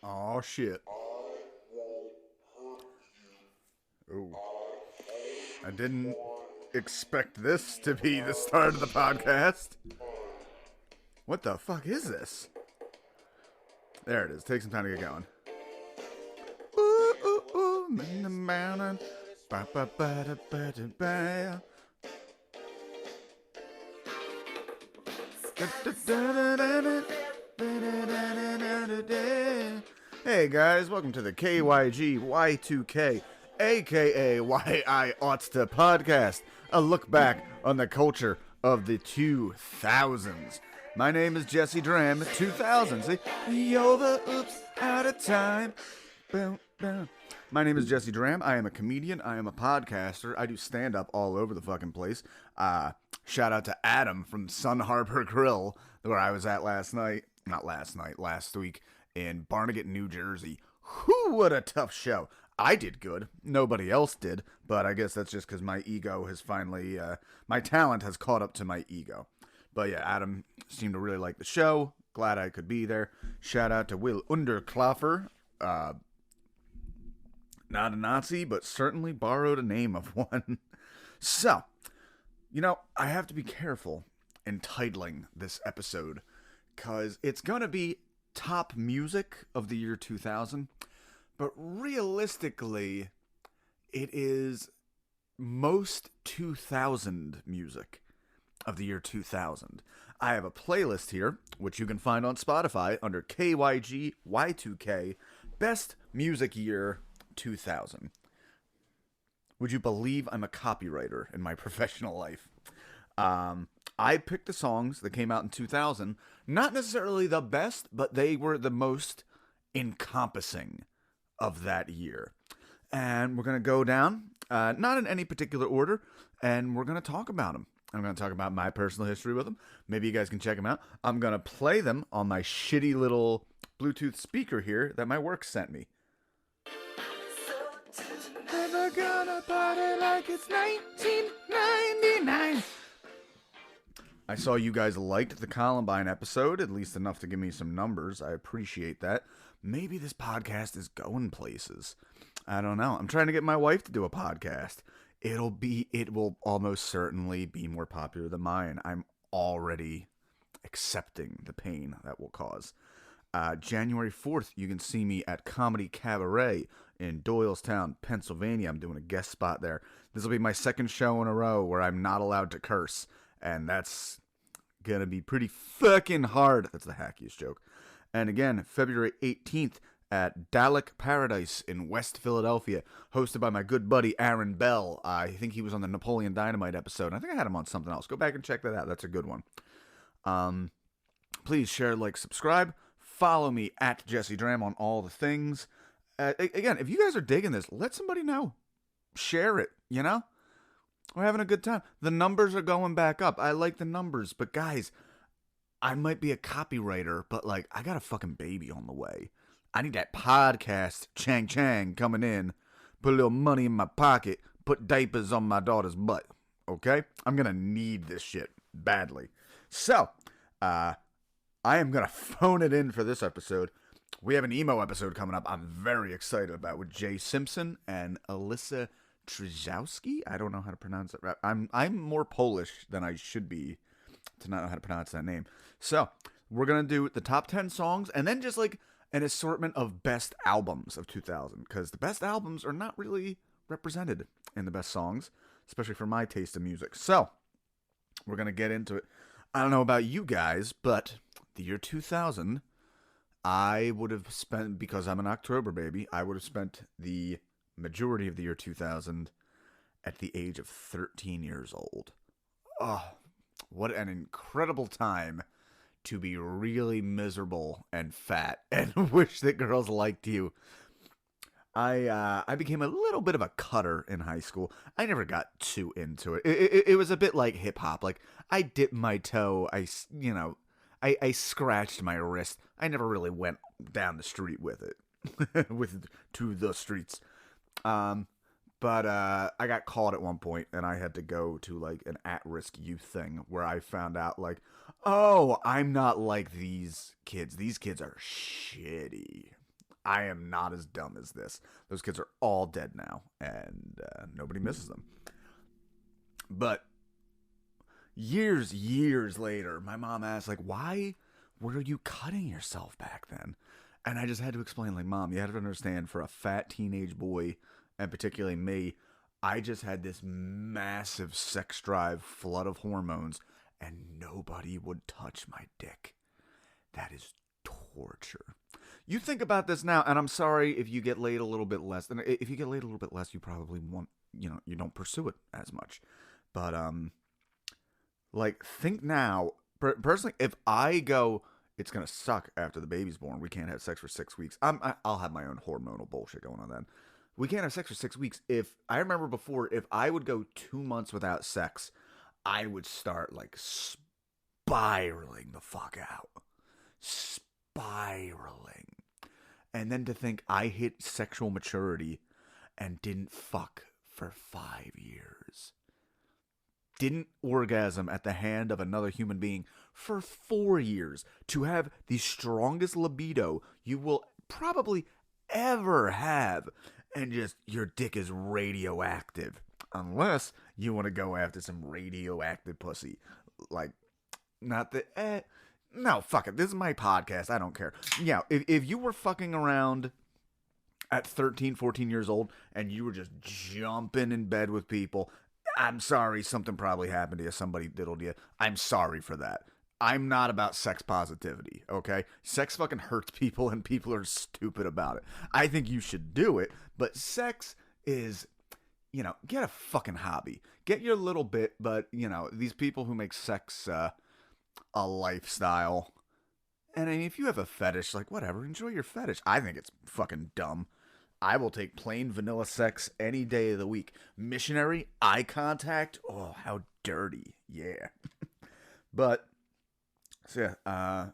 Oh shit. Oh, I didn't expect this to be the start of the podcast. What the fuck is this? There it is. Take some time to get going. Ooh, ooh, ooh, in the mountain. Ba, ba, ba, da, ba, da, ba. Hey guys, welcome to the KYG Y2K, aka Why I Oughts to podcast, a look back on the culture of the 2000s. My name is Jesse Dram, 2000. See, you're the oops out of time. Boom, boom. My name is Jesse Dram. I am a comedian. I am a podcaster. I do stand-up all over the fucking place. Shout out to Adam from Sun Harbor Grill, where I was at last week in Barnegat, New Jersey. Whew, what a tough show. I did good. Nobody else did, but I guess that's just because my ego has finally, my talent has caught up to my ego. But yeah, Adam seemed to really like the show. Glad I could be there. Shout out to Will Underklaffer. Not a Nazi, but certainly borrowed a name of one. So, I have to be careful in titling this episode, because it's going to be top music of the year 2000, but realistically, it is most 2000 music of the year 2000. I have a playlist here, which you can find on Spotify under KYG Y2K, Best Music Year 2000. Would you believe I'm a copywriter in my professional life? I picked the songs that came out in 2000, not necessarily the best, but they were the most encompassing of that year. And we're going to go down, not in any particular order, and we're going to talk about them. I'm going to talk about my personal history with them. Maybe you guys can check them out. I'm going to play them on my shitty little Bluetooth speaker here that my work sent me. Never gonna party like it's 1999. I saw you guys liked the Columbine episode, at least enough to give me some numbers. I appreciate that. Maybe this podcast is going places. I don't know. I'm trying to get my wife to do a podcast. It will almost certainly be more popular than mine. I'm already accepting the pain that will cause. January 4th, you can see me at Comedy Cabaret in Doylestown, Pennsylvania. I'm doing a guest spot there. This will be my second show in a row where I'm not allowed to curse, and that's gonna be pretty fucking hard. That's the hackiest joke. And again, February 18th at Dalek Paradise in West Philadelphia, hosted by my good buddy Aaron Bell. I think he was on the Napoleon Dynamite episode. I think I had him on something else. Go back and check that out. That's a good one. Please share, like, subscribe. Follow me at Jesse Dram on all the things. Again, if you guys are digging this, let somebody know. Share it, We're having a good time. The numbers are going back up. I like the numbers. But guys, I might be a copywriter, but I got a fucking baby on the way. I need that podcast chang coming in. Put a little money in my pocket. Put diapers on my daughter's butt. Okay? I'm going to need this shit badly. So, I am going to phone it in for this episode. We have an emo episode coming up I'm very excited about with Jay Simpson and Alyssa Trzowski. I don't know how to pronounce it. I'm more Polish than I should be to not know how to pronounce that name. So, we're going to do the top 10 songs and then just an assortment of best albums of 2000, because the best albums are not really represented in the best songs, especially for my taste of music. So, we're going to get into it. I don't know about you guys, but the year 2000, I would have spent, because I'm an October baby, I would have spent the majority of the year 2000 at the age of 13 years old. Oh, what an incredible time to be really miserable and fat and wish that girls liked you. I became a little bit of a cutter in high school. I never got too into it. It was a bit like hip hop. I dipped my toe. I scratched my wrist. I never really went down the street with it, to the streets. But I got caught at one point, and I had to go to an at-risk youth thing where I found out oh, I'm not like these kids. These kids are shitty. I am not as dumb as this. Those kids are all dead now, and nobody misses them. But years later, my mom asked, like, why were you cutting yourself back then? And I just had to explain, like, Mom, you have to understand, for a fat teenage boy, and particularly me, I just had this massive sex drive, flood of hormones, and nobody would touch my dick. That is torture. You think about this now, and I'm sorry if you get laid a little bit less. And if you get laid a little bit less, you probably won't, you don't pursue it as much. But, like, think now, personally, if I go, it's going to suck after the baby's born, we can't have sex for 6 weeks, I'll have my own hormonal bullshit going on then. We can't have sex for 6 weeks. I remember before, if I would go 2 months without sex, I would start, like, spiraling the fuck out. Spiraling. And then to think I hit sexual maturity and didn't fuck for 5 years. Didn't orgasm at the hand of another human being for 4 years. To have the strongest libido you will probably ever have. And just, your dick is radioactive. Unless you want to go after some radioactive pussy. Like, not the... No, fuck it. This is my podcast. I don't care. Yeah, if you were fucking around at 13, 14 years old, and you were just jumping in bed with people, I'm sorry, something probably happened to you. Somebody diddled you. I'm sorry for that. I'm not about sex positivity, okay? Sex fucking hurts people, and people are stupid about it. I think you should do it, but sex is... get a fucking hobby. Get your little bit, but, these people who make sex a lifestyle. And I mean, if you have a fetish, like, whatever, enjoy your fetish. I think it's fucking dumb. I will take plain vanilla sex any day of the week. Missionary, eye contact, oh, how dirty. Yeah. But, so yeah,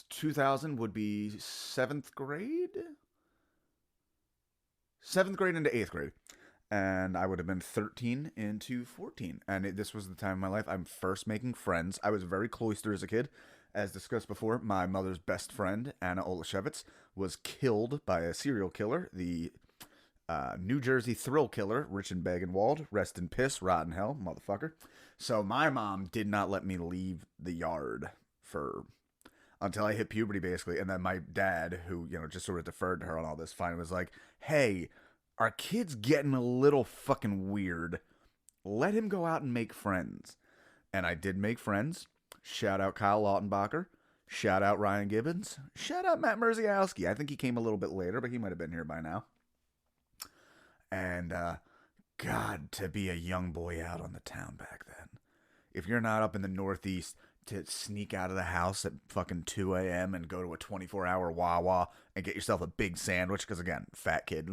2000 would be 7th grade? 7th grade into 8th grade. And I would have been 13 into 14. And this was the time of my life I'm first making friends. I was very cloistered as a kid. As discussed before, my mother's best friend, Anna Olashevitz, was killed by a serial killer, the New Jersey thrill killer, Richard Bagenwald. Rest in piss, rotten hell, motherfucker. So my mom did not let me leave the yard until I hit puberty, basically. And then my dad, who, just sort of deferred to her on all this, finally was like, hey, our kid's getting a little fucking weird. Let him go out and make friends. And I did make friends. Shout out Kyle Lautenbacher. Shout out Ryan Gibbons. Shout out Matt Merziowski. I think he came a little bit later, but he might have been here by now. And, God, to be a young boy out on the town back then. If you're not up in the Northeast, to sneak out of the house at fucking 2 a.m. and go to a 24-hour Wawa and get yourself a big sandwich, because, again, fat kid.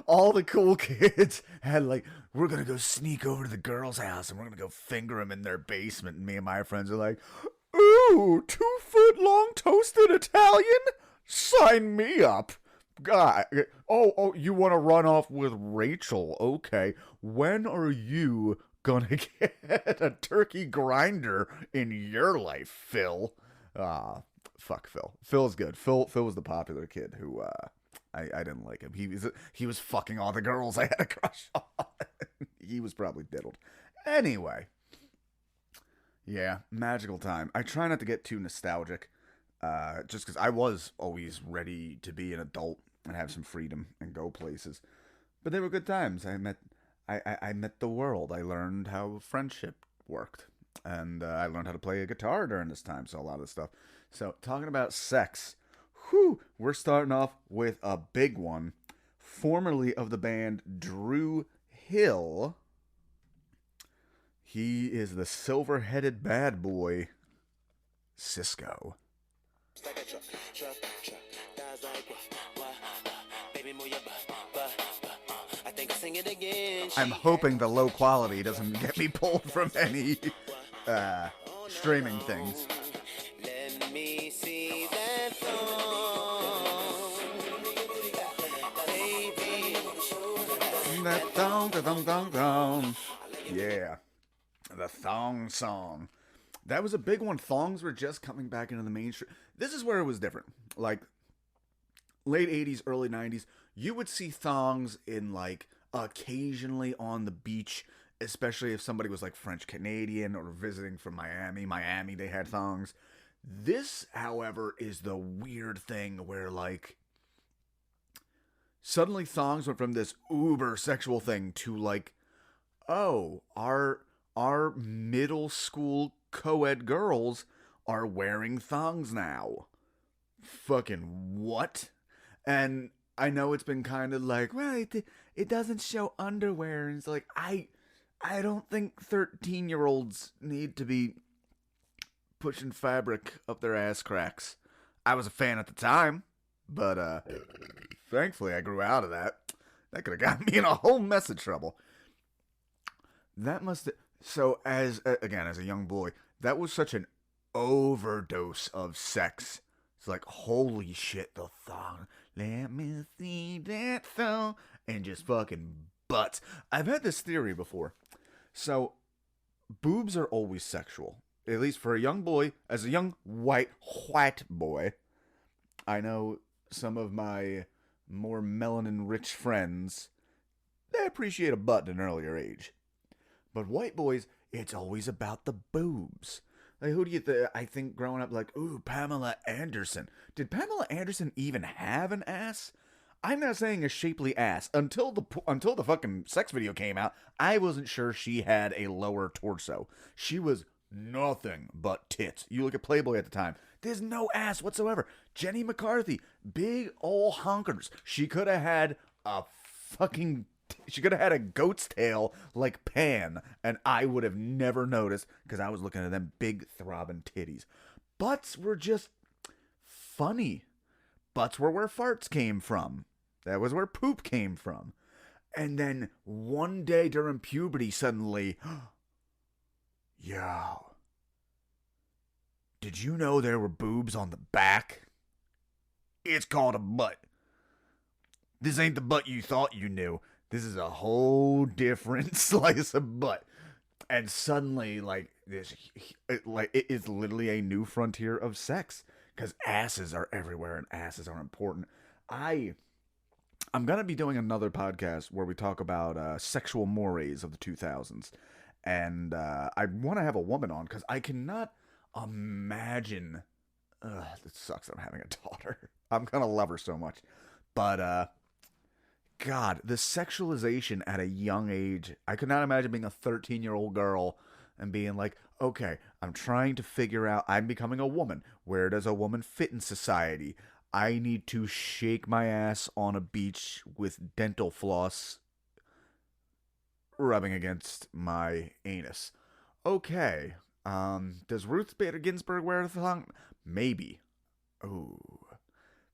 All the cool kids had, like, we're going to go sneak over to the girl's house and we're going to go finger them in their basement. And me and my friends are like, ooh, 2-foot-long toasted Italian? Sign me up. God. Oh, you want to run off with Rachel? Okay. When are you gonna get a turkey grinder in your life, Phil? Fuck Phil. Phil's good. Phil was the popular kid who I didn't like him. He was fucking all the girls I had a crush on. He was probably diddled. Anyway, yeah, magical time. I try not to get too nostalgic, just because I was always ready to be an adult and have some freedom and go places. But they were good times. I met the world. I learned how friendship worked. And I learned how to play a guitar during this time. So a lot of this stuff. So talking about sex. We're starting off with a big one. Formerly of the band Drew Hill. He is the silver-headed bad boy, Sisqo. I'm hoping the low quality doesn't get me pulled from any streaming things. Let me see that thong. Yeah, the thong song. That was a big one. Thongs were just coming back into the mainstream. This is where it was different. Like, late 80s, early 90s, you would see thongs in like occasionally on the beach, especially if somebody was like French Canadian or visiting from Miami. Miami, they had thongs. This, however, is the weird thing where like suddenly thongs went from this uber sexual thing to like, oh, our middle school co-ed girls are wearing thongs now. Fucking what? And I know it's been kind of like, well, it doesn't show underwear. And it's like, I don't think 13-year-olds need to be pushing fabric up their ass cracks. I was a fan at the time, but thankfully I grew out of that. That could have gotten me in a whole mess of trouble. That must... So, as a young boy, that was such an overdose of sex. It's like, holy shit, the thong. Let me see that thong. And just fucking butts. I've had this theory before. So, boobs are always sexual. At least for a young boy, as a young white boy. I know some of my more melanin-rich friends, they appreciate a butt at an earlier age. But white boys, it's always about the boobs. Like, who do you I think growing up, like, ooh, Pamela Anderson. Did Pamela Anderson even have an ass? I'm not saying a shapely ass. Until the fucking sex video came out, I wasn't sure she had a lower torso. She was nothing but tits. You look at Playboy at the time. There's no ass whatsoever. Jenny McCarthy, big ol' honkers. She could have had a goat's tail like Pan, and I would have never noticed because I was looking at them big throbbing titties. Butts were just funny. Butts were where farts came from. That was where poop came from. And then one day during puberty, suddenly, yo, did you know there were boobs on the back? It's called a butt. This ain't the butt you thought you knew. This is a whole different slice of butt. And suddenly, like, it is literally a new frontier of sex. Because asses are everywhere and asses are important. I'm going to be doing another podcast where we talk about sexual mores of the 2000s. And I want to have a woman on because I cannot imagine... it sucks that I'm having a daughter. I'm going to love her so much. But, God, the sexualization at a young age. I could not imagine being a 13-year-old girl and being like, okay, I'm trying to figure out, I'm becoming a woman. Where does a woman fit in society? I need to shake my ass on a beach with dental floss rubbing against my anus. Okay, does Ruth Bader Ginsburg wear a thong? Maybe. Ooh,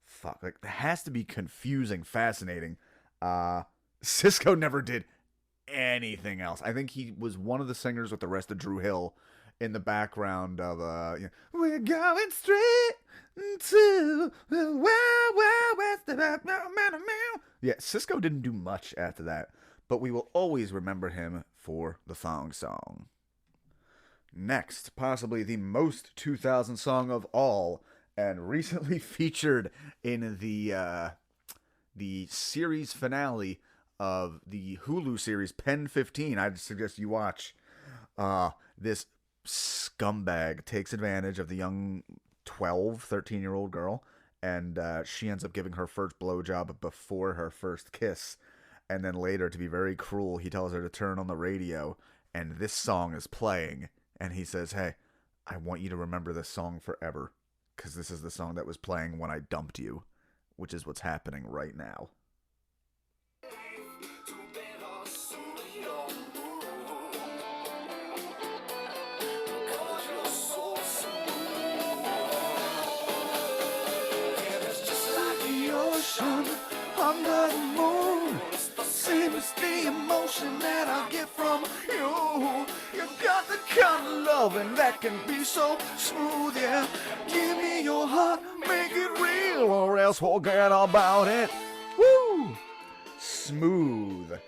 fuck, like, that has to be confusing, fascinating. Sisqo never did anything else. I think he was one of the singers with the rest of Drew Hill in the background of we're going straight to the wild, wild west. Yeah, Sisqo didn't do much after that, but we will always remember him for the thong song. Next, possibly the most 2000 song of all, and recently featured in the series finale of the Hulu series Pen 15. I'd suggest you watch. This scumbag takes advantage of the young 13-year-old girl, and she ends up giving her first blowjob before her first kiss. And then later, to be very cruel, he tells her to turn on the radio, and this song is playing. And he says, hey, I want you to remember this song forever, because this is the song that was playing when I dumped you, which is what's happening right now. Under the moon, same as the emotion that I get from you. You got the kind of loving that can be so smooth, yeah. Give me your heart, make it real, or else forget about it. Woo! Smooth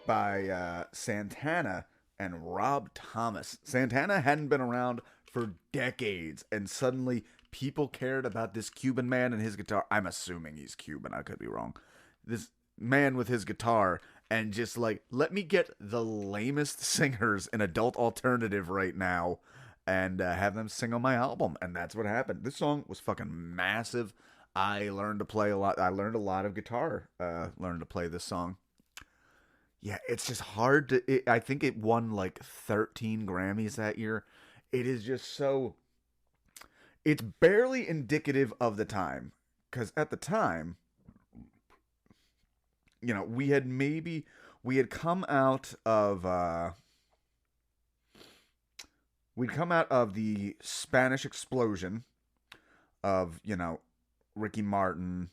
by Santana and Rob Thomas. Santana hadn't been around for decades, and suddenly people cared about this Cuban man and his guitar. I'm assuming he's Cuban. I could be wrong. This man with his guitar, and just like, let me get the lamest singers in adult alternative right now and have them sing on my album. And that's what happened. This song was fucking massive. I learned to play a lot. I learned a lot of guitar. Learned to play this song. Yeah, it's just hard to. I think it won like 13 Grammys that year. It is just so. It's barely indicative of the time, because at the time, we had come out of we'd come out of the Spanish explosion of Ricky Martin,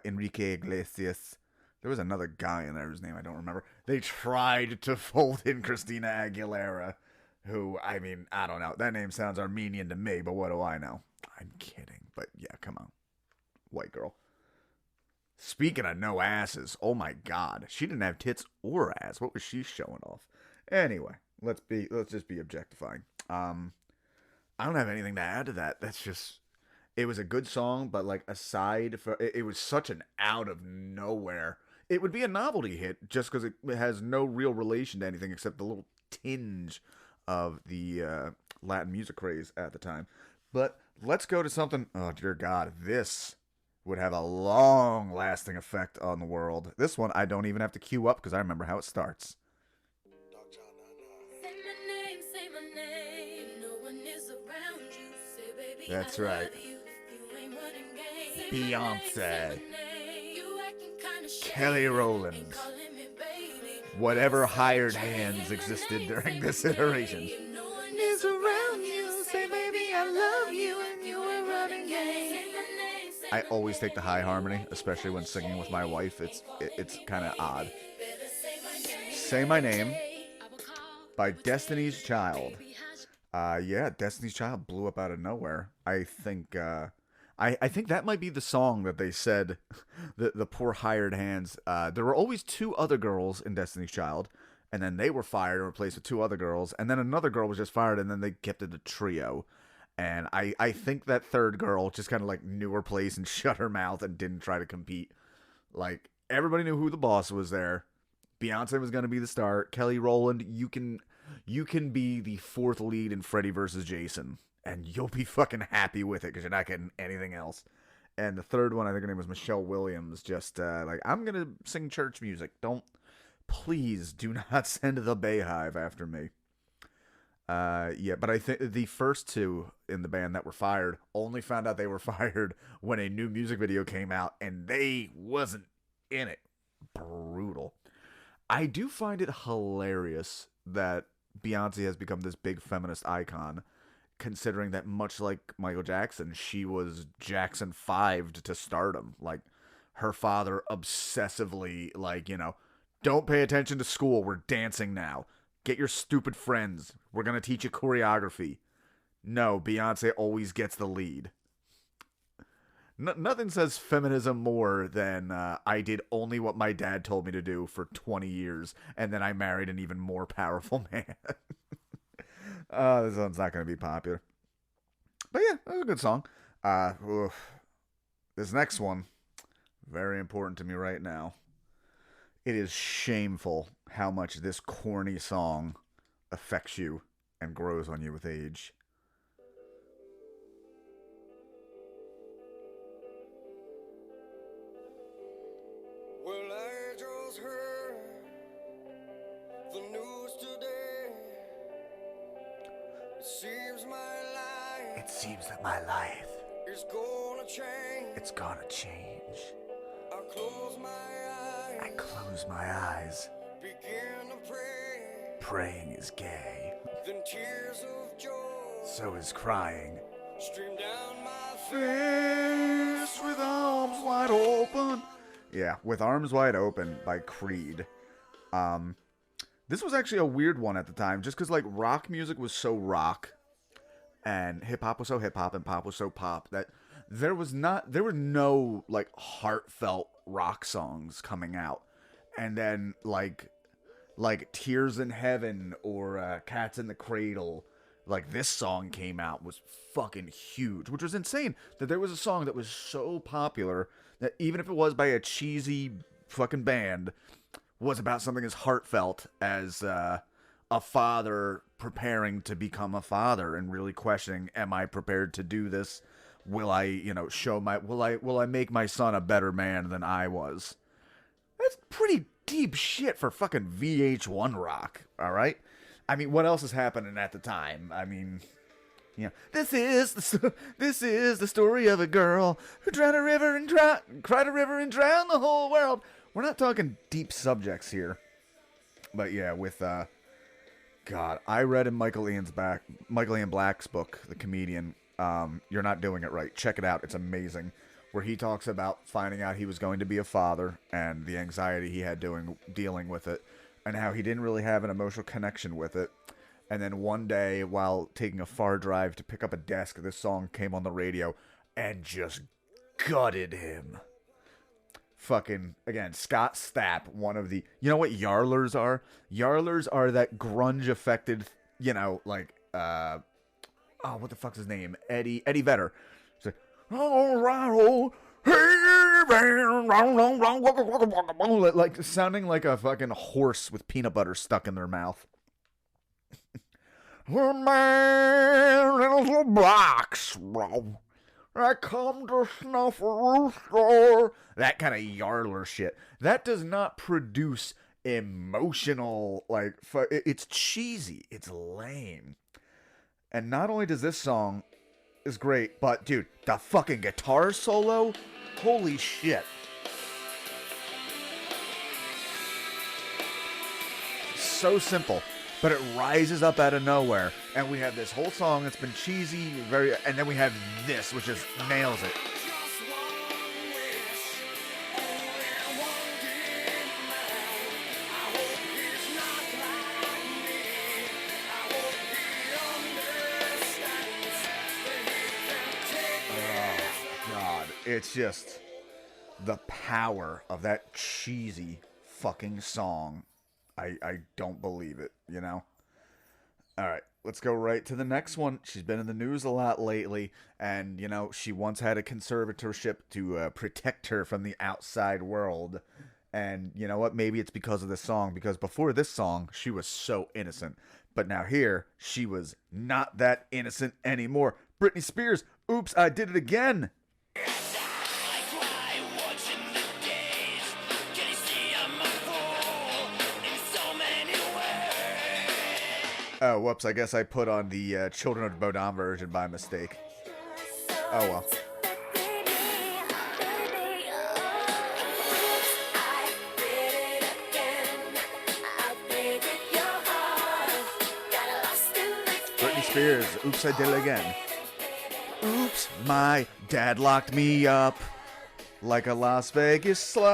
Enrique Iglesias. There was another guy in there whose name I don't remember. They tried to fold in Christina Aguilera, who, I mean, I don't know. That name sounds Armenian to me, but what do I know? I'm kidding. But yeah, come on. White girl. Speaking of no asses, oh my god. She didn't have tits or ass. What was she showing off? Anyway, let's just be objectifying. I don't have anything to add to that. That's just... It was a good song, but like aside for... It was such an out of nowhere... It would be a novelty hit just because it has no real relation to anything except the little tinge of the Latin music craze at the time. But let's go to something... Oh, dear God. This would have a long-lasting effect on the world. This one I don't even have to queue up because I remember how it starts. Say my name. No one is around you. Say, baby, That's I right. love you. You ain't running game. Beyonce. You acting kinda Kelly shady. Rowland. Ain't calling me baby. Whatever hired hands existed during this iteration. No one is around you. Say, baby, I love you. And you ain't running game. I always take the high harmony, especially when singing with my wife. It's kind of odd. Say My Name by Destiny's Child. Yeah, Destiny's Child blew up out of nowhere. I think I think that might be the song that they said the poor hired hands. There were always two other girls in Destiny's Child, and then they were fired and replaced with two other girls, and then another girl was just fired, and then they kept it a trio. And I think that third girl just kind of like knew her place and shut her mouth and didn't try to compete. Like, everybody knew who the boss was there. Beyonce was going to be the star. Kelly Rowland, you can be the fourth lead in Freddy vs. Jason, and you'll be fucking happy with it because you're not getting anything else. And the third one, I think her name was Michelle Williams, just like, I'm going to sing church music. Please do not send the Bayhive after me. Yeah, but I think the first two in the band that were fired only found out they were fired when a new music video came out, and they wasn't in it. Brutal. I do find it hilarious that Beyonce has become this big feminist icon, considering that much like Michael Jackson, she was Jackson 5'd to stardom. Like, her father obsessively, like, don't pay attention to school, we're dancing now. Get your stupid friends. We're going to teach you choreography. No, Beyonce always gets the lead. Nothing says feminism more than I did only what my dad told me to do for 20 years, and then I married an even more powerful man. This one's not going to be popular. But yeah, that was a good song. This next one, very important to me right now. It is shameful how much this corny song affects you and grows on you with age. Well, I just heard the news today. It seems that my life is gonna change. It's gonna change. I close my eyes. I close my eyes. Begin to pray. Praying is gay. Then tears of joy. So is crying. Stream down my Face with arms wide open. Yeah, With Arms Wide Open by Creed. This was actually a weird one at the time, just because like rock music was so rock, and hip hop was so hip hop, and pop was so pop that there were no like heartfelt rock songs coming out. And then like Tears in Heaven or Cats in the Cradle, like this song came out was fucking huge, which was insane that there was a song that was so popular that even if it was by a cheesy fucking band, was about something as heartfelt as a father preparing to become a father and really questioning, am I prepared to do this? Will I, will I make my son a better man than I was? That's pretty deep shit for fucking VH1 rock, all right? I mean, what else is happening at the time? I mean, this is the story of a girl who cried a river and drowned the whole world. We're not talking deep subjects here. But yeah, with God, I read in Michael Ian Black's book, The Comedian, You're Not Doing It Right. Check it out. It's amazing. Where he talks about finding out he was going to be a father and the anxiety he had dealing with it, and how he didn't really have an emotional connection with it. And then one day, while taking a far drive to pick up a desk, this song came on the radio and just gutted him. Fucking, again, Scott Stapp, one of the... You know what Yarlers are? Yarlers are that grunge-affected, what the fuck's his name? Eddie Vedder. It's like, all right, oh, hey, like, sounding like a fucking horse with peanut butter stuck in their mouth. Little box, bro. I come to snuff a rooster. That kind of Yarler shit. That does not produce emotional, it's cheesy. It's lame. And not only does this song is great, but dude, the fucking guitar solo, holy shit. So simple, but it rises up out of nowhere, and we have this whole song that's been cheesy, and then we have this, which just nails it. It's just the power of that cheesy fucking song. I don't believe it, All right, let's go right to the next one. She's been in the news a lot lately, and, she once had a conservatorship to protect her from the outside world. And you know what? Maybe it's because of this song, because before this song, she was so innocent. But now here, she was not that innocent anymore. Britney Spears, Oops, I Did It Again. Oh, whoops, I guess I put on the Children of Bodom version by mistake. Oh, well. Britney Spears, Oops, I Did It Again. Oops, my dad locked me up like a Las Vegas slide.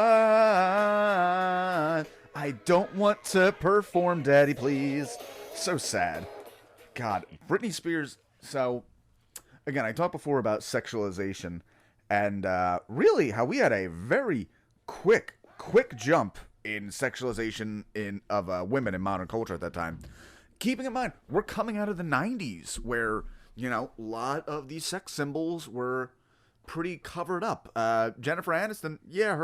I don't want to perform, Daddy, please. So sad. God, Britney Spears. So, again, I talked before about sexualization and really how we had a very quick jump in sexualization of women in modern culture at that time. Keeping in mind, we're coming out of the 90s where, a lot of these sex symbols were pretty covered up. Jennifer Aniston, yeah,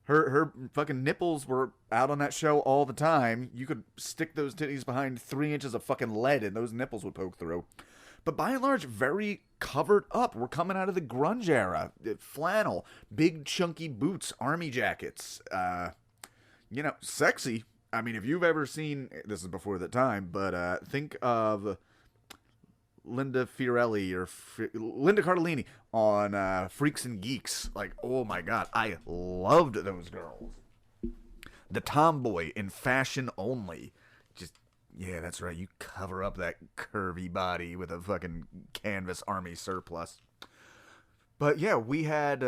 her fucking nipples were out on that show all the time. You could stick those titties behind 3 inches of fucking lead and those nipples would poke through. But by and large, very covered up. We're coming out of the grunge era. Flannel, big chunky boots, army jackets. Sexy. I mean, if you've ever seen, this is before the time, but think of Linda Fiorelli or Linda Cardellini on Freaks and Geeks. Like, oh my god, I loved those girls. The tomboy in Fashion Only. Just, yeah, that's right, you cover up that curvy body with a fucking canvas army surplus. But yeah, we had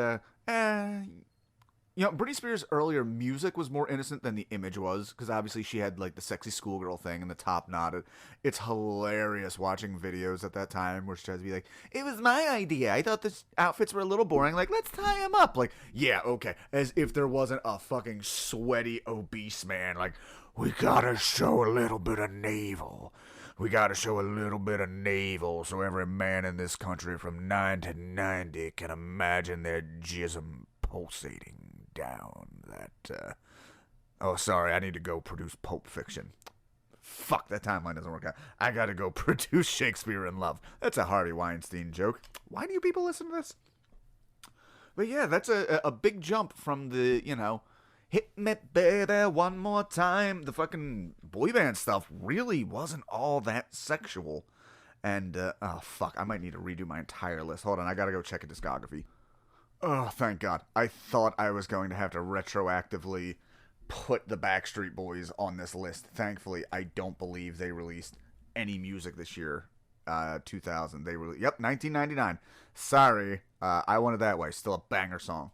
Britney Spears' earlier music was more innocent than the image was, because obviously she had, the sexy schoolgirl thing and the top knotted. It's hilarious watching videos at that time where she tries to be like, it was my idea. I thought the outfits were a little boring. Let's tie them up. Yeah, okay. As if there wasn't a fucking sweaty, obese man. We gotta show a little bit of navel. We gotta show a little bit of navel so every man in this country from 9 to 90 can imagine their jism pulsating down that, Oh, sorry, I need to go produce Pulp Fiction. Fuck, that timeline doesn't work out. I gotta go produce Shakespeare in Love. That's a Harvey Weinstein joke. Why do you people listen to this? But yeah, that's a big jump from the, hit me baby one more time. The fucking boy band stuff really wasn't all that sexual. And, oh fuck, I might need to redo my entire list. Hold on, I gotta go check a discography. Oh, thank God. I thought I was going to have to retroactively put the Backstreet Boys on this list. Thankfully, I don't believe they released any music this year. 2000. They were 1999. Sorry, I wanted that way. Still a banger song.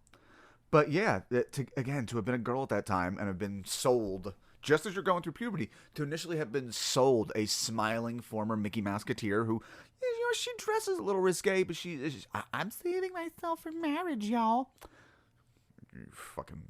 But yeah, to have been a girl at that time and have been sold just as you're going through puberty, to initially have been sold a smiling former Mickey Mouseketeer who, she dresses a little risque, but she's I'm saving myself for marriage, y'all. You fucking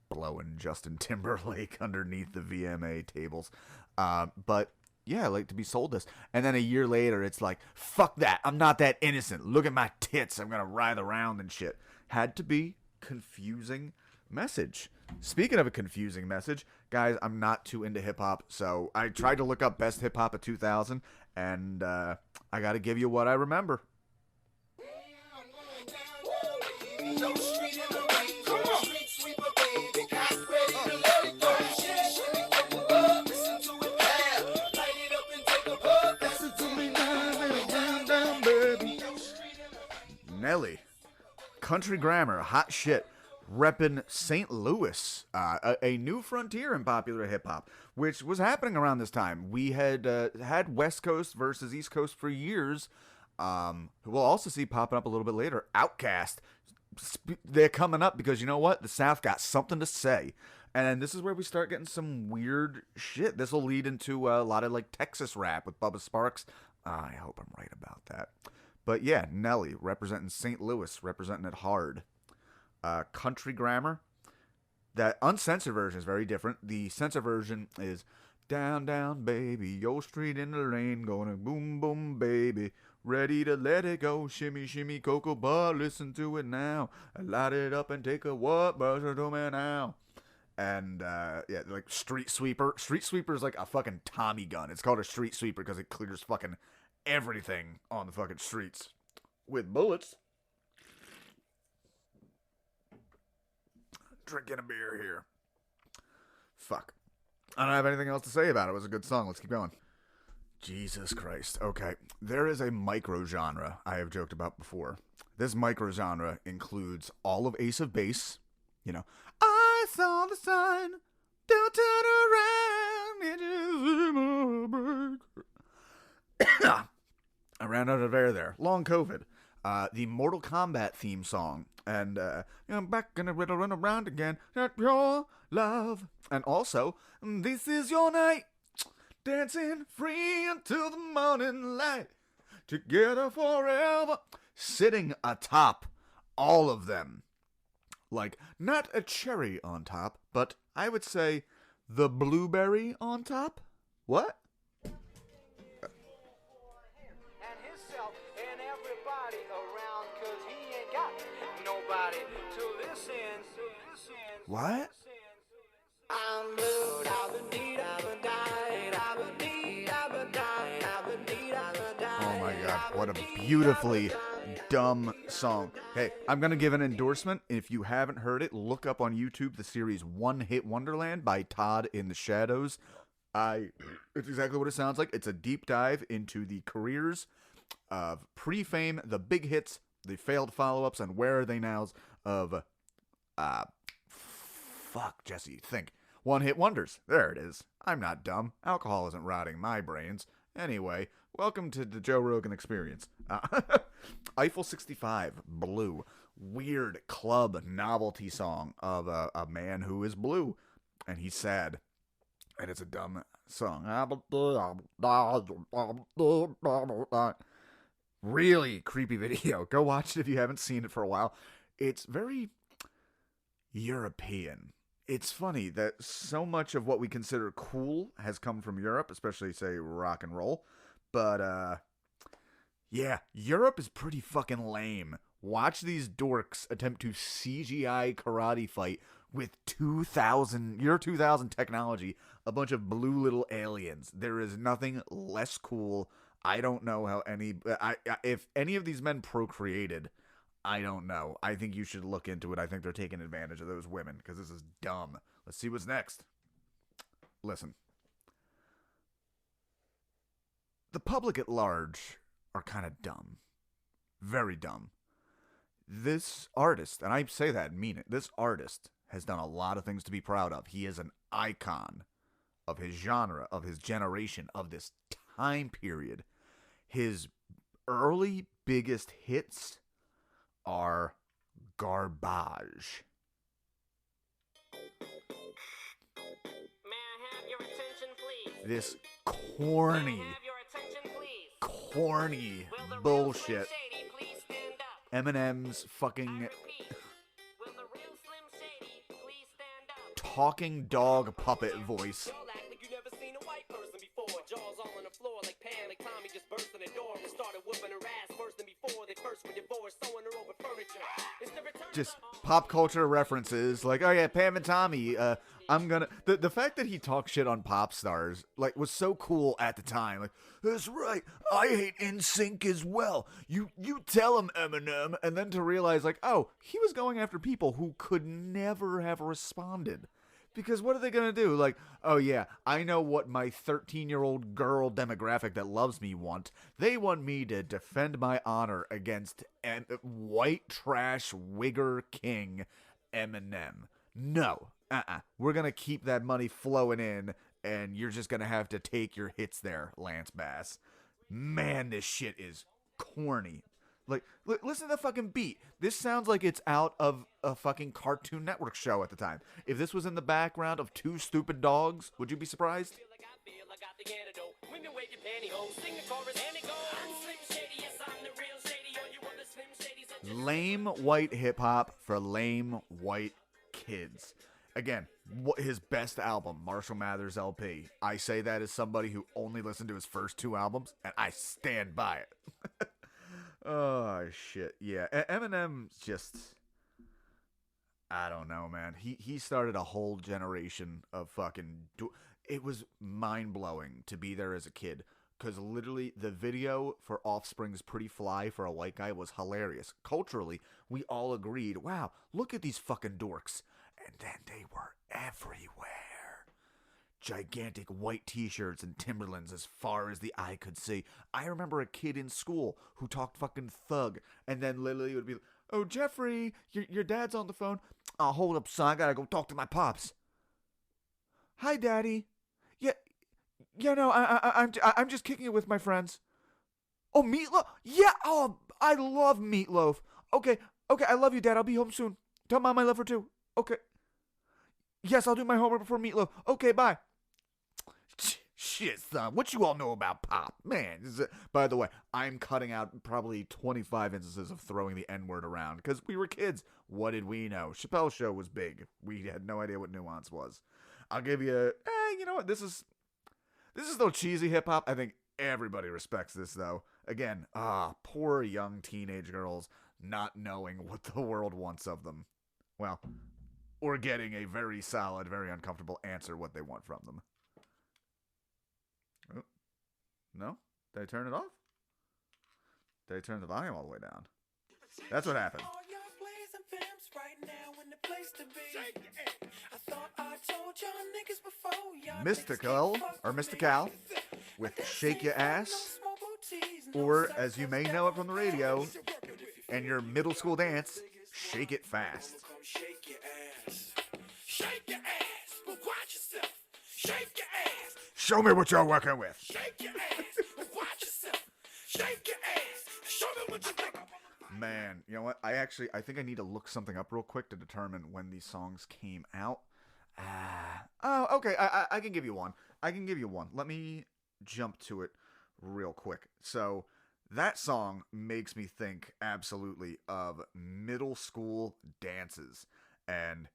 blowing Justin Timberlake underneath the VMA tables. But yeah, like to be sold this. And then a year later, it's like, fuck that. I'm not that innocent. Look at my tits. I'm going to writhe around and shit. Had to be confusing message. Speaking of a confusing message, guys, I'm not too into hip hop. So I tried to look up best hip hop of 2000 and I got to give you what I remember. Nelly, Country Grammar, hot shit, reppin' St. Louis, a new frontier in popular hip-hop, which was happening around this time. We had had West Coast versus East Coast for years. We'll also see popping up a little bit later, Outkast. They're coming up because you know what? The South got something to say. And this is where we start getting some weird shit. This will lead into a lot of like Texas rap with Bubba Sparks. I hope I'm right about that. But yeah, Nelly representing St. Louis, representing it hard. Country Grammar. That uncensored version is very different. The censored version is down, down, baby, your street in the lane, going boom, boom, baby, ready to let it go, shimmy, shimmy, cocoa bar, listen to it now, light it up and take a what, buzz to me now. And yeah, like Street Sweeper. Street Sweeper is like a fucking Tommy gun. It's called a Street Sweeper because it clears fucking everything on the fucking streets with bullets. Drinking a beer here. Fuck. I don't have anything else to say about it. It was a good song. Let's keep going. Jesus Christ. Okay. There is a micro genre I have joked about before. This micro genre includes all of Ace of Base. I saw the sign. Don't turn around. It is I ran out of air there. Long COVID. The Mortal Kombat theme song. And, I'm back and I'm gonna run around again. Not your love. And also, this is your night. Dancing free until the morning light. Together forever. Sitting atop all of them. Like, not a cherry on top, but I would say the blueberry on top. What? What? Oh my God, what a beautifully dumb song. Hey, I'm going to give an endorsement. If you haven't heard it, look up on YouTube the series One Hit Wonderland by Todd in the Shadows. It's exactly what it sounds like. It's a deep dive into the careers of pre-fame, the big hits, the failed follow-ups, and where are they nows of, fuck, Jesse, think. One-hit wonders. There it is. I'm not dumb. Alcohol isn't rotting my brains. Anyway, welcome to the Joe Rogan Experience. Eiffel 65, Blue. Weird club novelty song of a man who is blue. And he's sad. And it's a dumb song. Really creepy video. Go watch it if you haven't seen it for a while. It's very European. It's funny that so much of what we consider cool has come from Europe, especially, say, rock and roll. But, yeah, Europe is pretty fucking lame. Watch these dorks attempt to CGI karate fight with 2000 technology, a bunch of blue little aliens. There is nothing less cool. I don't know how if any of these men procreated, I don't know. I think you should look into it. I think they're taking advantage of those women because this is dumb. Let's see what's next. Listen. The public at large are kind of dumb. Very dumb. This artist, and I say that and mean it, this artist has done a lot of things to be proud of. He is an icon of his genre, of his generation, of this time period. His early biggest hits are garbage. May I have your attention, please? This May corny, I have your attention, please? corny Will the real bullshit. Slim Shady please stand up? Eminem's I fucking repeat, will the real Slim Shady please stand up? talking dog puppet voice. Y'all act like you never seen a white person before. Jaws all on the floor like Pam, like Tommy just burst in the door and started whooping her ass first than before. They first were divorced, sewing her over furniture. It's the return Just of the pop culture references like, oh yeah, Pam and Tommy. I'm gonna the fact that he talks shit on pop stars like was so cool at the time. Like, that's right, I hate NSYNC as well. You tell him, Eminem, and then to realize like, oh, he was going after people who could never have responded. Because what are they going to do? Like, oh yeah, I know what my 13-year-old girl demographic that loves me want. They want me to defend my honor against white trash wigger king Eminem. No, we're going to keep that money flowing in, and you're just going to have to take your hits there, Lance Bass. Man, this shit is corny. Like, listen to the fucking beat. This sounds like it's out of a fucking Cartoon Network show at the time. If this was in the background of Two Stupid Dogs, would you be surprised? feel I got the antidote. Women wave your pantyhose, sing the chorus and it goes. I'm Slim Shady, yes I'm the real Shady. All you other Slim Shadys are just Lame white hip hop for lame white kids. Again, his best album, Marshall Mathers LP. I say that as somebody who only listened to his first two albums, and I stand by it. Oh, shit. Yeah. Eminem's just, I don't know, man. He started a whole generation of fucking, it was mind-blowing to be there as a kid. Because literally the video for Offspring's Pretty Fly for a white guy was hilarious. Culturally, we all agreed, wow, look at these fucking dorks. And then they were everywhere. Gigantic white t-shirts and Timberlands as far as the eye could see. I remember a kid in school who talked fucking thug, and then literally would be like, oh, Jeffrey, your dad's on the phone. Oh, hold up, son, I gotta go talk to my pops. Hi, Daddy. Yeah, no, I'm just kicking it with my friends. Oh, Meatloaf? Yeah, oh, I love Meatloaf. Okay, I love you, Dad, I'll be home soon. Tell Mom I love her too. Okay. Yes, I'll do my homework before Meatloaf. Okay, bye. Shit, son. What you all know about pop? Man, by the way, I'm cutting out probably 25 instances of throwing the N-word around because we were kids. What did we know? Chappelle's Show was big. We had no idea what nuance was. I'll give you you know what? This is still cheesy hip-hop. I think everybody respects this, though. Again, poor young teenage girls not knowing what the world wants of them. Well, or getting a very solid, very uncomfortable answer what they want from them. Oh, no? Did I turn it off? Did I turn the volume all the way down? That's what happened. All y'all blazing pimps right now in the place to be. I thought I told y'all niggas before y'all Mystical, or Mystical, with Shake Your Ass, or as you may know it from the radio, and your middle school dance, Shake It Fast. Shake your ass. Shake your ass, but watch yourself. Shake your ass. Show me what you're working with. Shake your ass, but watch yourself. Shake your ass. Show me what you think. Man, you know what? I think I need to look something up real quick to determine when these songs came out. Oh, okay. I can give you one. Let me jump to it real quick. So that song makes me think absolutely of middle school dances. And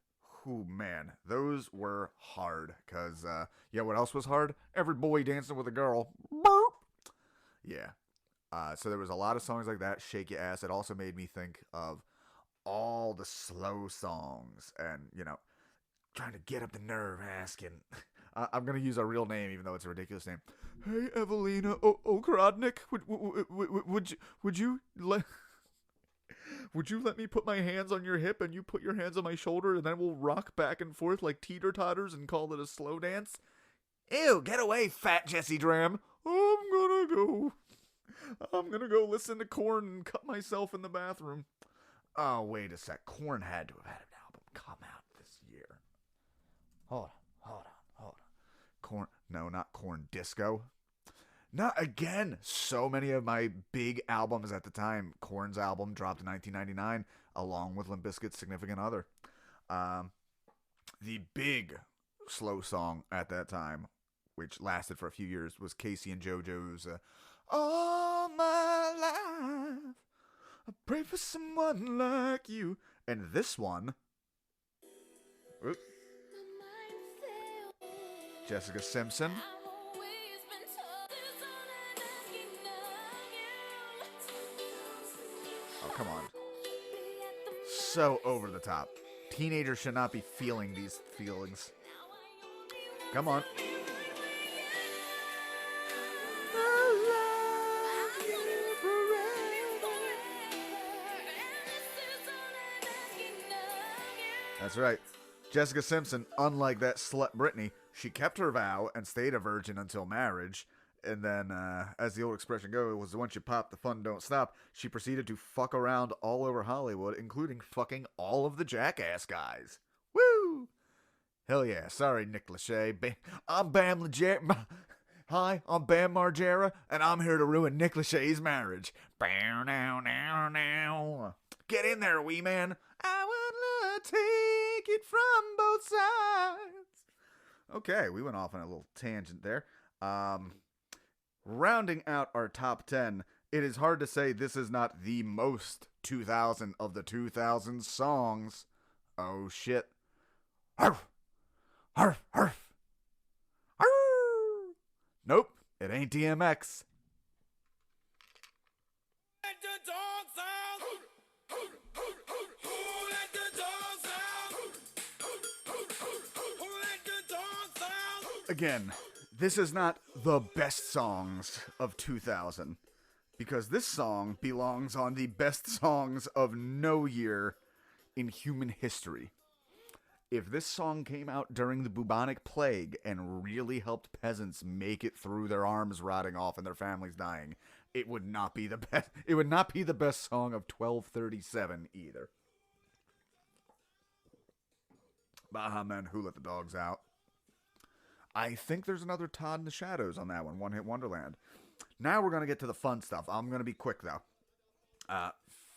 Whew, man, those were hard. Cause yeah, what else was hard? Every boy dancing with a girl. Boop. Yeah. So there was a lot of songs like that. Shake Your Ass. It also made me think of all the slow songs, and trying to get up the nerve asking. I'm gonna use a real name, even though it's a ridiculous name. Hey, Evelina Okrodnik, would you let me put my hands on your hip and you put your hands on my shoulder, and then we'll rock back and forth like teeter-totters and call it a slow dance? Ew, get away, fat Jesse Dram. I'm gonna go listen to Korn and cut myself in the bathroom. Oh, wait a sec. Korn had to have had an album come out this year. Hold on. Korn. No, not Korn Disco. Not again. So many of my big albums at the time. Korn's album dropped in 1999, along with Limp Bizkit's Significant Other. The big slow song at that time, which lasted for a few years, was Casey and JoJo's All My Life I Pray for Someone Like You. And this one, oops, Jessica Simpson. Oh, come on. So over the top. Teenagers should not be feeling these feelings. Come on. That's right. Jessica Simpson, unlike that slut Britney, she kept her vow and stayed a virgin until marriage. And then, as the old expression goes, once you pop, the fun don't stop. She proceeded to fuck around all over Hollywood, including fucking all of the Jackass guys. Woo! Hell yeah. Sorry, Nick Lachey. I'm Bam Margera. Hi, I'm Bam Margera, and I'm here to ruin Nick Lachey's marriage. Bow, now, now, now. Get in there, wee man. I would take it from both sides. Okay, we went off on a little tangent there. Rounding out our top 10, it is hard to say this is not the most 2000 of the 2000 songs. Oh shit. Arf! Arf! Arf! Arf! Nope, it ain't DMX. Let the dogs out. Who let the dogs out? Who let the dogs out? Again, this is not the best songs of 2000, because this song belongs on the best songs of no year in human history. If this song came out during the bubonic plague and really helped peasants make it through their arms rotting off and their families dying, it would not be the best. It would not be the best song of 1237 either. Baha Men, Who Let the Dogs Out. I think there's another Todd in the Shadows on that one, One Hit Wonderland. Now we're going to get to the fun stuff. I'm going to be quick, though.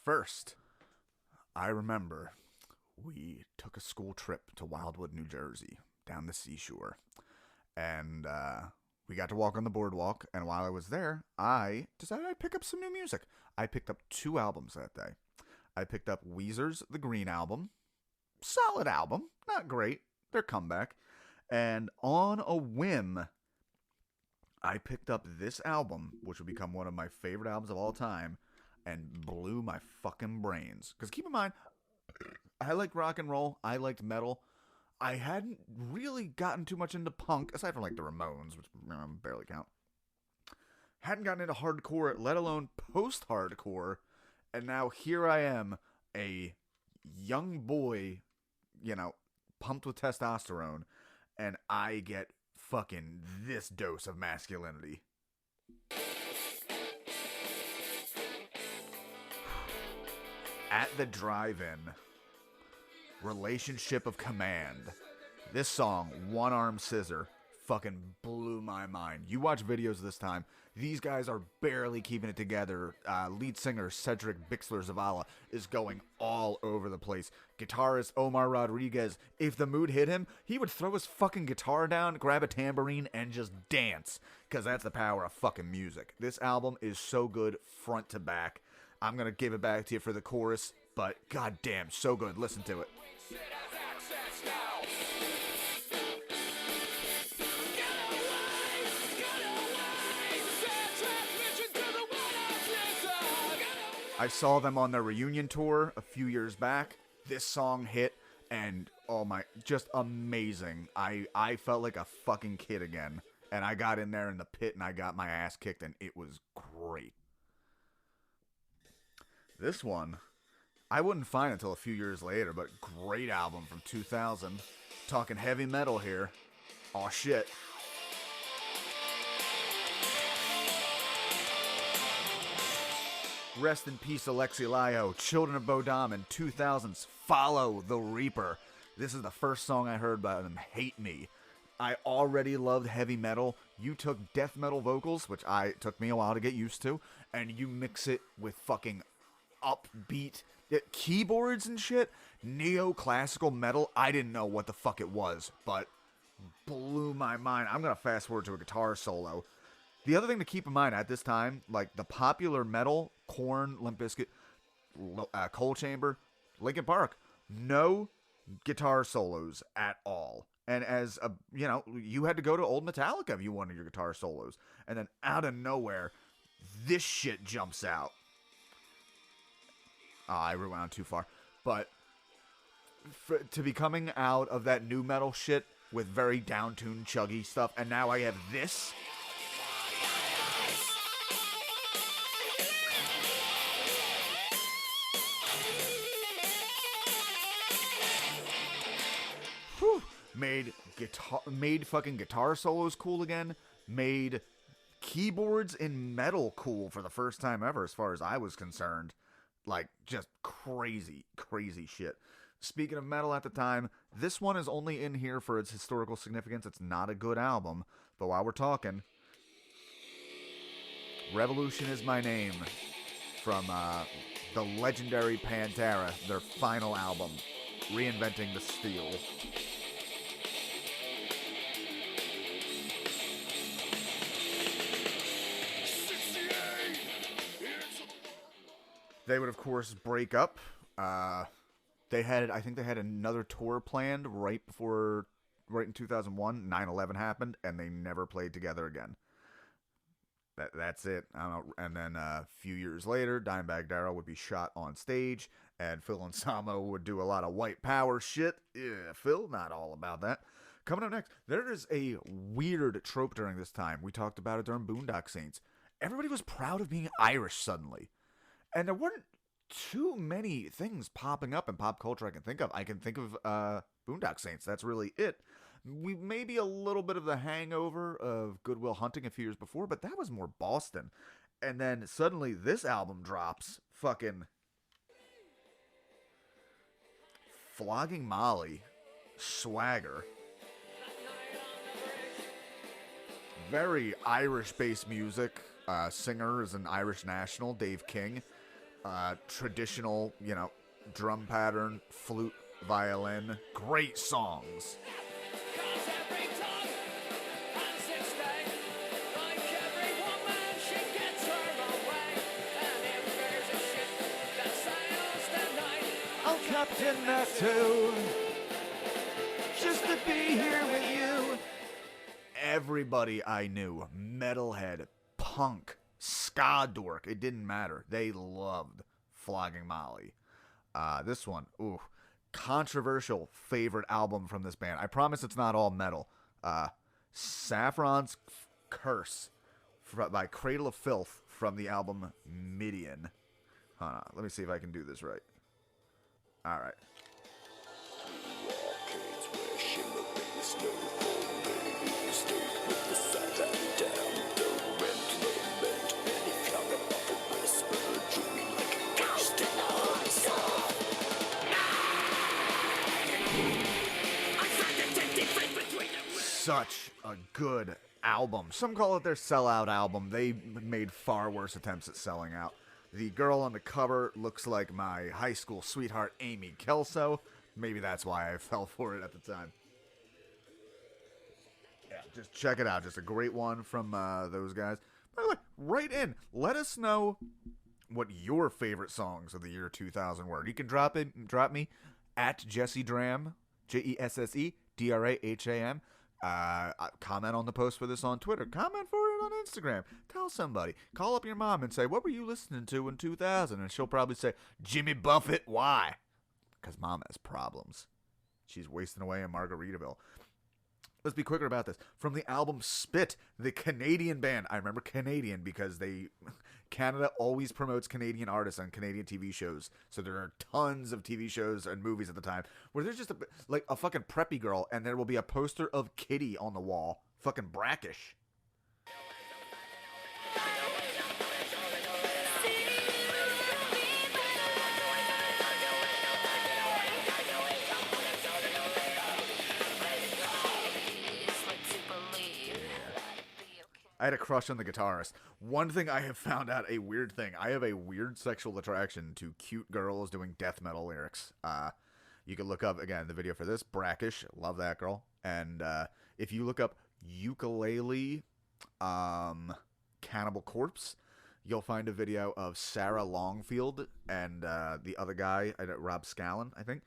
First, I remember we took a school trip to Wildwood, New Jersey, down the seashore. And we got to walk on the boardwalk, and while I was there, I decided I'd pick up some new music. I picked up 2 albums that day. I picked up Weezer's The Green Album. Solid album. Not great. Their comeback. And on a whim, I picked up this album, which will become one of my favorite albums of all time, and blew my fucking brains. Because keep in mind, I liked rock and roll. I liked metal. I hadn't really gotten too much into punk, aside from like the Ramones, which barely count. Hadn't gotten into hardcore, let alone post-hardcore. And now here I am, a young boy, pumped with testosterone. And I get fucking this dose of masculinity. At the Drive-In, Relationship of Command. This song, One Arm Scissor, fucking blew my mind. You watch videos this time, these guys are barely keeping it together. Lead singer Cedric Bixler Zavala is going all over the place. Guitarist Omar Rodriguez, if the mood hit him, he would throw his fucking guitar down, grab a tambourine, and just dance. Because that's the power of fucking music. This album is so good front to back. I'm going to give it back to you for the chorus, but goddamn, so good. Listen to it. Shit has access now. I saw them on their reunion tour a few years back. This song hit, and oh my, just amazing. I felt like a fucking kid again. And I got in there in the pit and I got my ass kicked, and it was great. This one, I wouldn't find until a few years later, but great album from 2000. Talking heavy metal here. Aw, shit. Rest in peace, Alexi Laiho. Children of Bodom in 2000's Follow the Reaper. This is the first song I heard by them, Hate Me. I already loved heavy metal. You took death metal vocals, which took me a while to get used to, and you mix it with fucking upbeat keyboards and shit. Neoclassical metal. I didn't know what the fuck it was, but blew my mind. I'm going to fast forward to a guitar solo. The other thing to keep in mind at this time, like the popular metal, Korn, Limp Bizkit, Coal Chamber, Linkin Park, no guitar solos at all. And as a, you had to go to old Metallica if you wanted your guitar solos. And then out of nowhere, this shit jumps out. I rewound too far. But to be coming out of that new metal shit with very down-tuned, chuggy stuff, and now I have this. Made fucking guitar solos cool again. Made keyboards in metal cool for the first time ever, as far as I was concerned. Like, just crazy, crazy shit. Speaking of metal at the time, this one is only in here for its historical significance. It's not a good album. But while we're talking, Revolution Is My Name from the legendary Pantera, their final album, Reinventing the Steel. They would, of course, break up. I think they had another tour planned right in 2001. 9/11 happened, and they never played together again. That's it. I don't know. And then a few years later, Dimebag Darrell would be shot on stage, and Phil Anselmo would do a lot of white power shit. Yeah, Phil, not all about that. Coming up next, there is a weird trope during this time. We talked about it during Boondock Saints. Everybody was proud of being Irish suddenly. And there weren't too many things popping up in pop culture I can think of. I can think of Boondock Saints. That's really it. We maybe a little bit of the hangover of Good Will Hunting a few years before, but that was more Boston. And then suddenly this album drops. Fucking Flogging Molly. Swagger. Very Irish-based music. Singer is an Irish national, Dave King. Traditional, drum pattern, flute, violin. Great songs. I'll captain that too, just to be here with you. Everybody I knew, metalhead, punk, ska dork, it didn't matter. They loved Flogging Molly. This one, controversial favorite album from this band. I promise it's not all metal. Saffron's Curse by Cradle of Filth from the album Midian. Hold on, let me see if I can do this right. All right. Such a good album. Some call it their sellout album. They made far worse attempts at selling out. The girl on the cover looks like my high school sweetheart, Amy Kelso. Maybe that's why I fell for it at the time. Yeah, just check it out. Just a great one from those guys. By the way, write in. Let us know what your favorite songs of the year 2000 were. You can drop me at Jesse Dram, JesseDraham. Comment on the post for this on Twitter. Comment for it on Instagram. Tell somebody. Call up your mom and say, what were you listening to in 2000? And she'll probably say, Jimmy Buffett. Why? Because mom has problems. She's wasting away in Margaritaville. Let's be quicker about this. From the album Spit, the Canadian band. I remember Canadian because Canada always promotes Canadian artists on Canadian TV shows. So there are tons of TV shows and movies at the time where there's just a fucking preppy girl and there will be a poster of Kitty on the wall. Fucking brackish. I had a crush on the guitarist. One thing I have found out, a weird thing. I have a weird sexual attraction to cute girls doing death metal lyrics. You can look up, again, the video for this. Brackish. Love that girl. And if you look up ukulele Cannibal Corpse, you'll find a video of Sarah Longfield and the other guy, Rob Scallon, I think,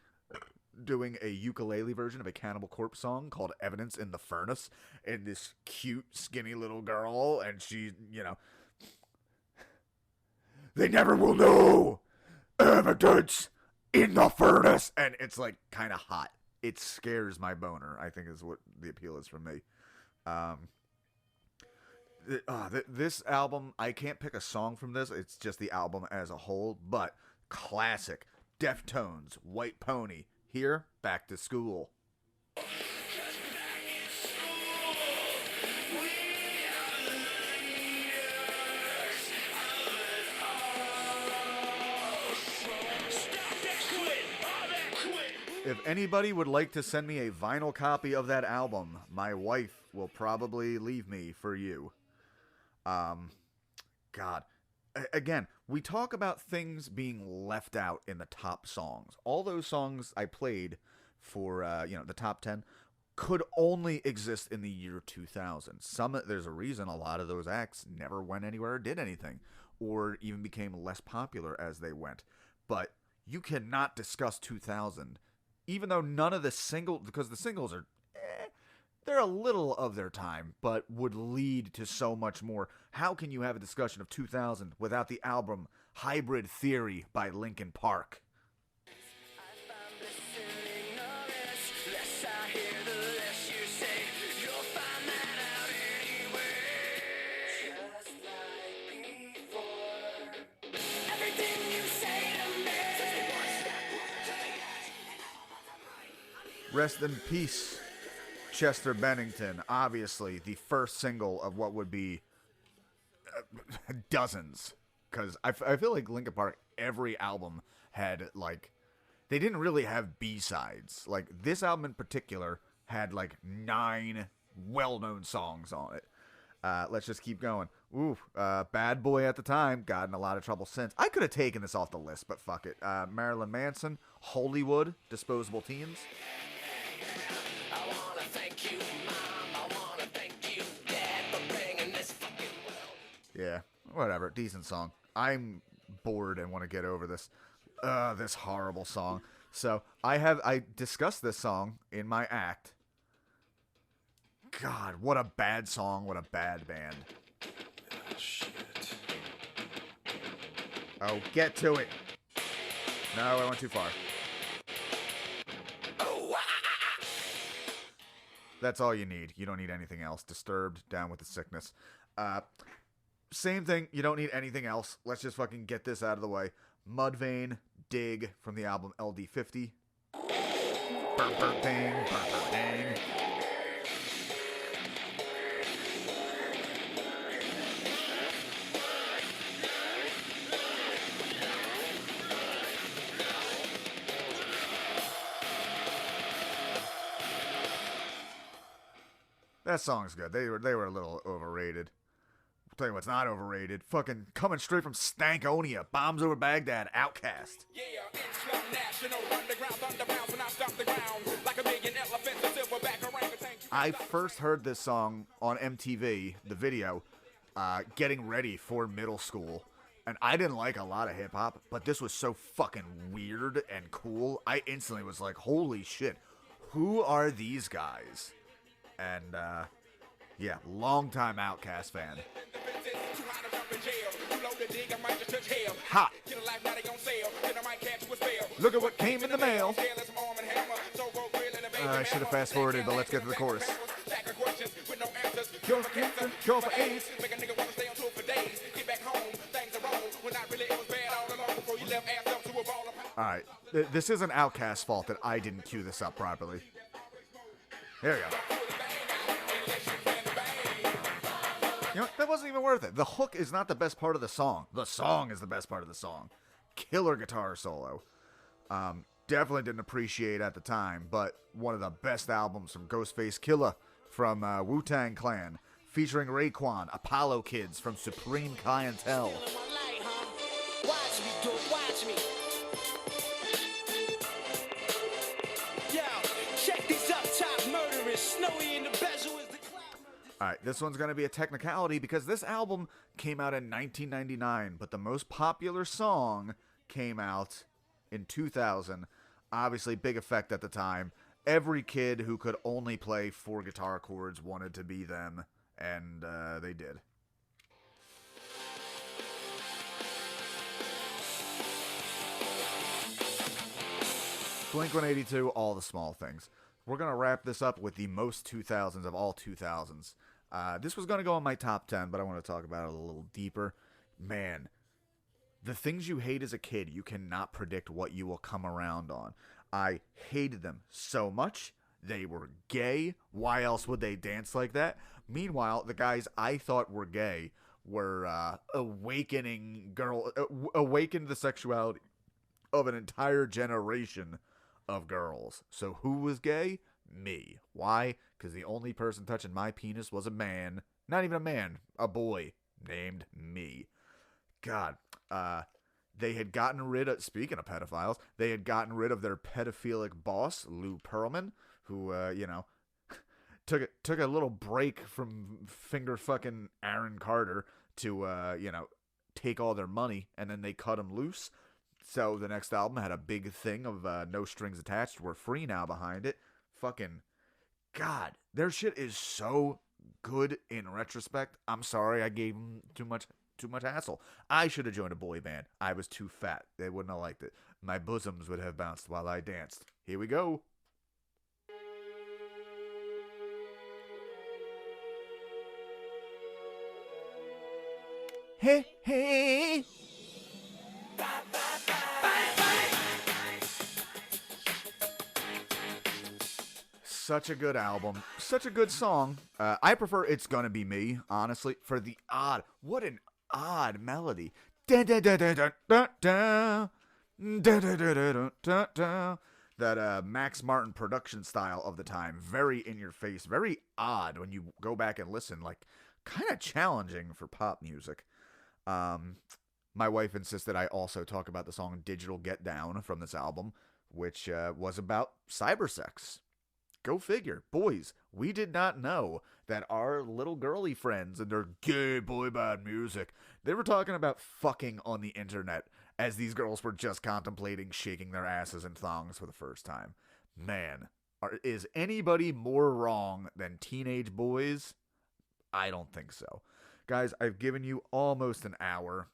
doing a ukulele version of a Cannibal Corpse song called Evidence in the Furnace, and this cute skinny little girl, and she, they never will know evidence in the furnace, and it's like kind of hot. It scares my boner, I think is what the appeal is for me. This album, I can't pick a song from this, it's just the album as a whole, but classic. Deftones, White Pony. Here, Back to School. If anybody would like to send me a vinyl copy of that album, my wife will probably leave me for you. God. Again, we talk about things being left out in the top songs. All those songs I played for, the top 10 could only exist in the year 2000. There's a reason a lot of those acts never went anywhere or did anything, or even became less popular as they went. But you cannot discuss 2000, even though none of the singles, because the singles are, they're a little of their time, but would lead to so much more. How can you have a discussion of 2000 without the album Hybrid Theory by Linkin Park? Rest in peace, Chester Bennington. Obviously, the first single of what would be dozens. Because I feel like Linkin Park, every album had, they didn't really have B-sides. Like, this album in particular had, 9 well-known songs on it. Let's just keep going. Bad Boy at the time, got in a lot of trouble since. I could have taken this off the list, but fuck it. Marilyn Manson, Hollywood, Disposable Teens. I wanna thank you, Mom. I wanna thank you, Dad, for bringing this fucking world. Yeah, whatever. Decent song. I'm bored and want to get over this horrible song. So I discussed this song in my act. God, what a bad song. What a bad band. Shit. Oh, get to it. No, I went too far. That's all you need. You don't need anything else. Disturbed, Down with the Sickness. Same thing. You don't need anything else. Let's just fucking get this out of the way. Mudvayne, Dig from the album LD50. Burp, burp, dang, burp, burp, dang. That song's good. They were a little overrated. I'll tell you what's not overrated. Fucking coming straight from Stankonia. Bombs Over Baghdad. Outkast. Yeah, it's national underground thunderbounds when I stop the ground like a million elephants and silverback orangutans. I first heard this song on MTV, the video, getting ready for middle school. And I didn't like a lot of hip-hop, but this was so fucking weird and cool. I instantly was like, holy shit, who are these guys? And, yeah, long-time Outkast fan. Hot. Look at what came in the mail. I should have fast-forwarded, but let's get to the chorus. Go for AIDS. Alright, this isn't Outkast's fault that I didn't cue this up properly. There we go. You know, that wasn't even worth it. The hook is not the best part of the song. The song is the best part of the song. Killer guitar solo. Definitely didn't appreciate at the time, but one of the best albums from Ghostface Killah from Wu-Tang Clan, featuring Raekwon, Apollo Kids from Supreme Clientele. Watch me, dude, watch me. Yo, check these up top murderers. Snowy in the bezel is the clown. Alright, this one's going to be a technicality because this album came out in 1999, but the most popular song came out in 2000. Obviously, big effect at the time. Every kid who could only play 4 guitar chords wanted to be them, and they did. Blink-182, All the Small Things. We're going to wrap this up with the most 2000s of all 2000s. This was going to go in my top 10, but I want to talk about it a little deeper. Man, the things you hate as a kid, you cannot predict what you will come around on. I hated them so much. They were gay. Why else would they dance like that? Meanwhile, the guys I thought were gay were awakened the sexuality of an entire generation of girls. So who was gay? Me. Why? Because the only person touching my penis was a man. Not even a man. A boy named me. God. They had gotten rid of, speaking of pedophiles, they had gotten rid of their pedophilic boss, Lou Pearlman, who, took a little break from finger fucking Aaron Carter to, take all their money, and then they cut him loose. So the next album had a big thing of No Strings Attached. We're free now behind it. Fucking God, their shit is so good in retrospect. I'm sorry I gave them too much hassle. I should have joined a boy band. I was too fat. They wouldn't have liked it. My bosoms would have bounced while I danced. Here we go. Hey, hey. Such a good album. Such a good song. I prefer It's Gonna Be Me, honestly, for the what an odd melody. That Max Martin production style of the time. Very in your face. Very odd when you go back and listen. Like, kind of challenging for pop music. My wife insisted I also talk about the song Digital Get Down from this album, which was about cybersex. Go figure. Boys, we did not know that our little girly friends and their gay boy band music, they were talking about fucking on the internet as these girls were just contemplating shaking their asses in thongs for the first time. Man, is anybody more wrong than teenage boys? I don't think so. Guys, I've given you almost an hour.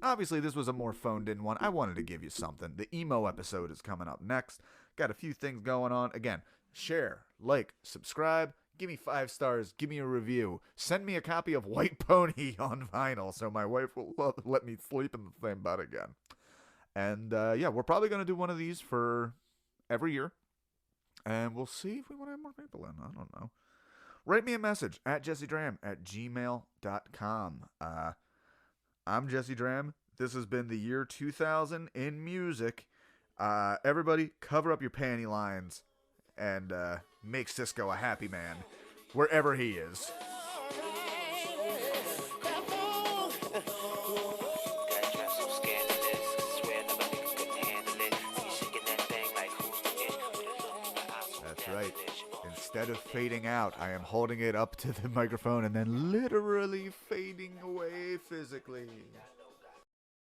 Obviously, this was a more phoned-in one. I wanted to give you something. The emo episode is coming up next. Got a few things going on. Again, share, like, subscribe, give me 5 stars, give me a review, send me a copy of White Pony on vinyl so my wife will let me sleep in the same bed again. And yeah, we're probably going to do one of these for every year. And we'll see if we want to have more people in. I don't know. Write me a message at jessedram@gmail.com. I'm Jesse Dram. This has been the year 2000 in music. Everybody, cover up your panty lines and make Sisqo a happy man wherever he is. That's right. Instead of fading out, I am holding it up to the microphone and then literally fading away physically.